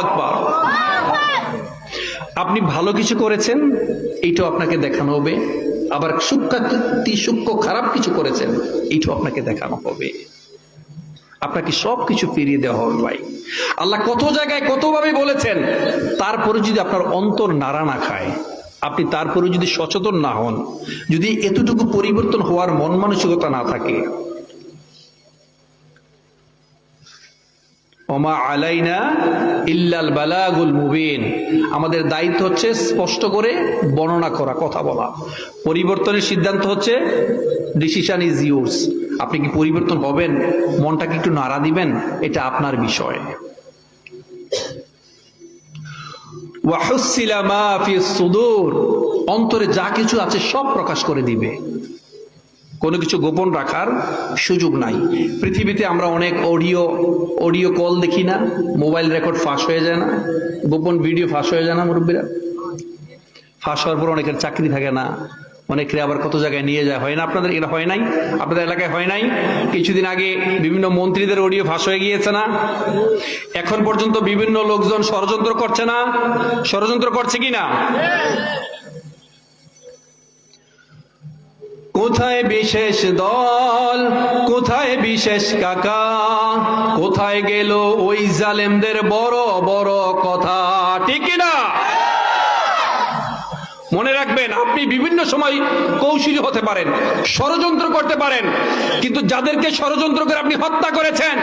আকবার। আপনি ভালো কিছু করেছেন, এইটাও আপনাকে দেখানো হবে। আবার সূক্ষ্ম খারাপ কিছু করেছেন, এইটাও আপনাকে দেখানো হবে। আপনাকে সবকিছু ফিরিয়ে দেওয়া হবে ভাই। আল্লাহ কত জায়গায় কতভাবে বলেছেন, তারপরে যদি আপনার অন্তর নাড়া না খায়, আপনি তারপরে যদি সচেতন না হন, যদি এতটুকু পরিবর্তন হওয়ার মন মানসিকতা না থাকে, ওমা আলাইনা ইল্লাল বালাগুল মুবিন, আমাদের দায়িত্ব হচ্ছে স্পষ্ট করে বর্ণনা করা, কথা বলা। পরিবর্তনের সিদ্ধান্ত হচ্ছে ডিসিশন ইজ ইউরস। আপনি কি পরিবর্তন হবেন, মনটাকে একটু নাড়া দিবেন, এটা আপনার বিষয়। ওয়াহুসিলা মা ফিস সুদূর, অন্তরে যা কিছু আছে সব প্রকাশ করে দিবে, কোনো কিছু গোপন রাখার সুযোগ নাই। পৃথিবীতে আমরা অনেক অডিও কল দেখি না, মোবাইল রেকর্ড ফাঁস হয়ে যায় না, গোপন ভিডিও ফাঁস হয়ে যায় না মুরব্বীরা? ফাঁস হওয়ার পর অনেকের চাকরি থাকে না, অনেকে আবার কত জায়গায় নিয়ে যায়, হয় না আপনাদের? এটা হয় নাই? আপনাদের এলাকায় হয় নাই? কিছুদিন আগে বিভিন্ন মন্ত্রীদের অডিও ফাঁস হয়ে গিয়েছে না? এখন পর্যন্ত বিভিন্ন লোকজন ষড়যন্ত্র করছে না? ষড়যন্ত্র করছে কিনা? কোথায় বিশেষ দল, কোথায় বিশেষ কাকা, কোথায় গেল ওই জালেমদের বড় বড় কথা, ঠিক কিনা? মনে রাখবেন, আপনি বিভিন্ন সময় কৌশলী হতে পারেন, ষড়যন্ত্র করতে পারেন, কিন্তু যাদেরকে ষড়যন্ত্র করে আপনি হত্যা করেছেন,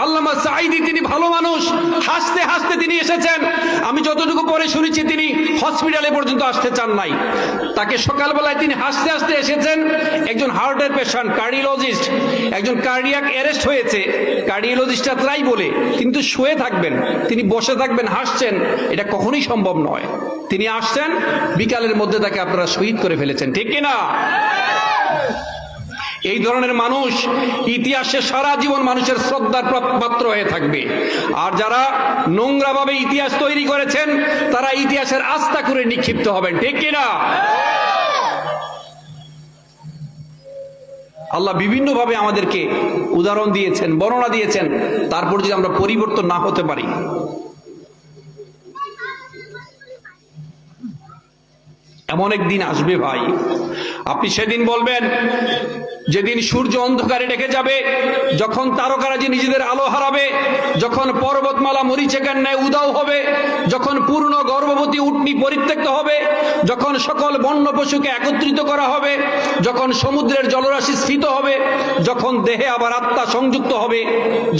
আল্লামা সাঈদী তিনি ভালো মানুষ, হাসতে হাসতে তিনি এসেছেন। আমি যতটুকু পরে শুনেছি তিনি হসপিটালে পর্যন্ত আসতে চান নাই। তাকে সকালবেলায় তিনি হাসতে হাসতে এসেছেন। একজন হার্টের পেশেন্ট, কার্ডিওলজিস্ট, একজন কার্ডিয়াক অ্যারেস্ট হয়েছে, কার্ডিওলজিস্টরা তাই বলে, কিন্তু শুয়ে থাকবেন, তিনি বসে থাকবেন, হাসছেন, এটা কখনোই সম্ভব নয়। তিনি আসছেন, বিকালের মধ্যে তাকে আপনারা শহীদ করে ফেলেছেন, ঠিক কিনা? এই ধরনের মানুষ ইতিহাসে সারা জীবন মানুষের শ্রদ্ধার পাত্র হয়ে থাকবে। আর যারা নোংরাভাবে ইতিহাস তৈরি করেছেন, তারা ইতিহাসের আস্থা করে নিক্ষিপ্ত হবেন, ঠিক কিনা? আল্লাহ বিভিন্নভাবে আমাদেরকে উদাহরণ দিয়েছেন, বর্ণনা দিয়েছেন, তারপর যদি আমরা পরিবর্তন না হতে পারি, এমন একদিন আসবে ভাই, আপনি সেদিন বলবেন, যেদিন সূর্য অন্ধকারে ঢেকে যাবে, যখন তারকারাজি নিজেদের আলো হারাবে, যখন পর্বতমালা মরিচিকার ন্যায় উধাও হবে, যখন পূর্ণ গর্ভবতী উটনি পরিত্যক্ত হবে, যখন সকল বন্য পশুকে একত্রিত করা হবে, যখন সমুদ্রের জলরাশি স্ফীত হবে, যখন দেহে আবার আত্মা সংযুক্ত হবে,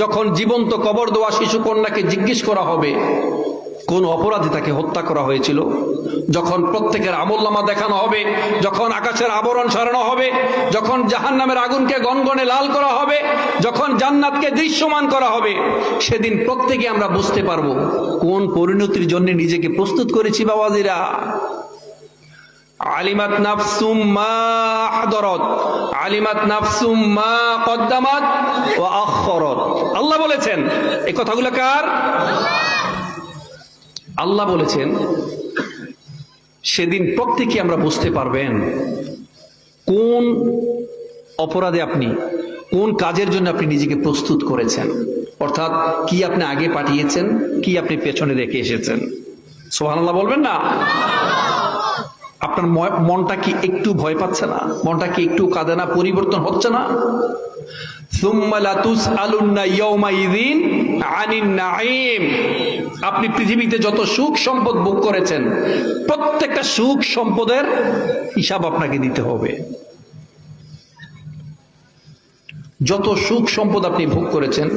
যখন জীবন্ত কবর দেওয়া শিশু কন্যাকে জিজ্ঞেস করা হবে কোন অপরাধে তাকে হত্যা করা হয়েছিল, যখন প্রত্যেকের আমলনামা দেখানো হবে, যখন আকাশের আবরণ সরানো হবে, যখন জাহান্নামের আগুনকে গনগনে লাল করা হবে, যখন জান্নাতকে দৃশ্যমান করা হবে, সেদিন প্রত্যেকে আমরা বুঝতে পারবো কোন পরিণতির জন্য নিজেকে প্রস্তুত করেছি বাবাজিরা। আলিমাত নাফসুম মা হাদারাত, আলিমাত নাফসুম মা কদ্দামাত ওয়া আখখারাত। আল্লাহ বলেছেন, এই কথাগুলো কার? আল্লাহ বলেছেন, সেদিন প্রত্যেকে আমরা বুঝতে পারবেন কোন অপরাধে আপনি, কোন কাজের জন্য আপনি নিজেকে প্রস্তুত করেছেন, অর্থাৎ কি আপনি আগে পাঠিয়েছেন, কি আপনি পেছনে রেখে এসেছেন। সুবহানাল্লাহ বলবেন না? আপনার মনটা কি একটু ভয় পাচ্ছে না? মনটা কি একটু কাঁদে না? পরিবর্তন হচ্ছে না? সুম্মা লাতুসআলুন্না ইয়াওমাইযিন আনিন নাঈম। আপনি পৃথিবীতে যত সুখ সম্পদ ভোগ করেছেন, প্রত্যেকটা সুখ সম্পদের হিসাব আপনাকে দিতে হবে। যত সুখ সম্পদ আপনি ভোগ করেছেন,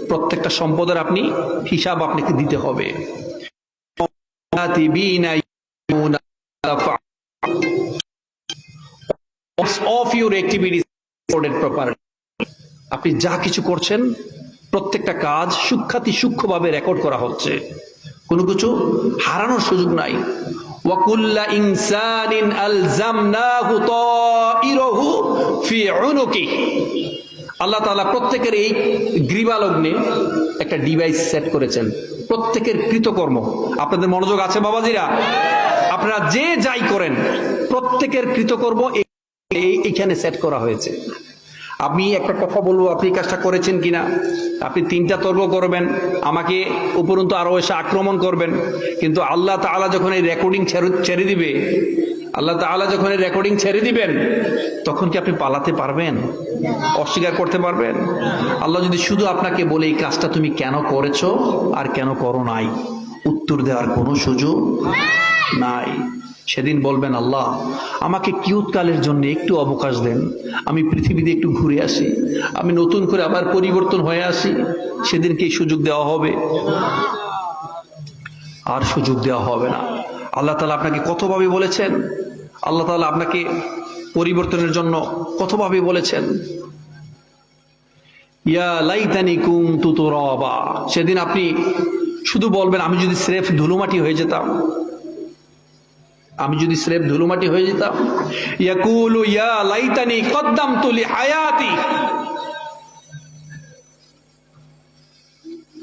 প্রত্যেকটা সম্পদের আপনি হিসাব আপনাকে দিতে হবে। of your activities recorded properly. আপনি যা কিছু করছেন, প্রত্যেকটা কাজ সূক্ষ্মভাবে রেকর্ড করা হচ্ছে, কোনো কিছু হারানোর সুযোগ নাই। ওয়াকুল্লা ইনসানিন আলজামনাহু তাইরাহু ফি উনুকিহি। আল্লাহ তাআলা প্রত্যেকের এই গ্রীবালগ্নে একটা ডিভাইস সেট করেছেন, প্রত্যেকের কৃতকর্ম। আপনাদের মনোযোগ আছে বাবাজিরা? আপনারা যে যাই করেন, প্রত্যেকের কৃতকর্ম এখানে সেট করা হয়েছে। আমি একটা কথা বলবো, আপনি এই কাজটা করেছেন কিনা। আপনি 3টা তর্ক করবেন, আমাকে উপরন্তু আরো এসে আক্রমণ করবেন, কিন্তু আল্লাহ তাআলা যখন এই রেকর্ডিং ছেড়ে দিবে, আল্লাহ তাআলা যখন এই রেকর্ডিং ছেড়ে দিবেন, তখন কি আপনি পালাতে পারবেন? অস্বীকার করতে পারবেন? আল্লাহ যদি শুধু আপনাকে বলে এই কাজটা তুমি কেন করেছো আর কেন করো নাই, উত্তর দেওয়ার কোনো সুযোগ নাই। সেদিন বলবেন, আল্লাহ আমাকে কিয়ৎকালের জন্য একটু অবকাশ দেন, আমি পৃথিবীতে একটু ঘুরে আসি, আমি নতুন করে আবার পরিবর্তন হয়ে আসি। সেদিন কি সুযোগ দেওয়া হবে? আর সুযোগ দেওয়া হবে না। আল্লাহ তাআলা আপনাকে কতভাবে বলেছেন, আল্লাহ তাআলা আপনাকে পরিবর্তনের জন্য কতভাবে বলেছেন। ইয়া লাইতানি কুনতু তুরাবা, সেদিন আপনি শুধু বলবেন, আমি যদি স্রেফ ধুলোমাটি হয়ে যেতাম, আমি যদি স্রেফ ধুলোমাটি হয়ে যেতাম। ইয়াকুলু ইয়া লাইতানি কদ্দামতু লিহায়াতি,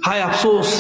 হায় আফসোস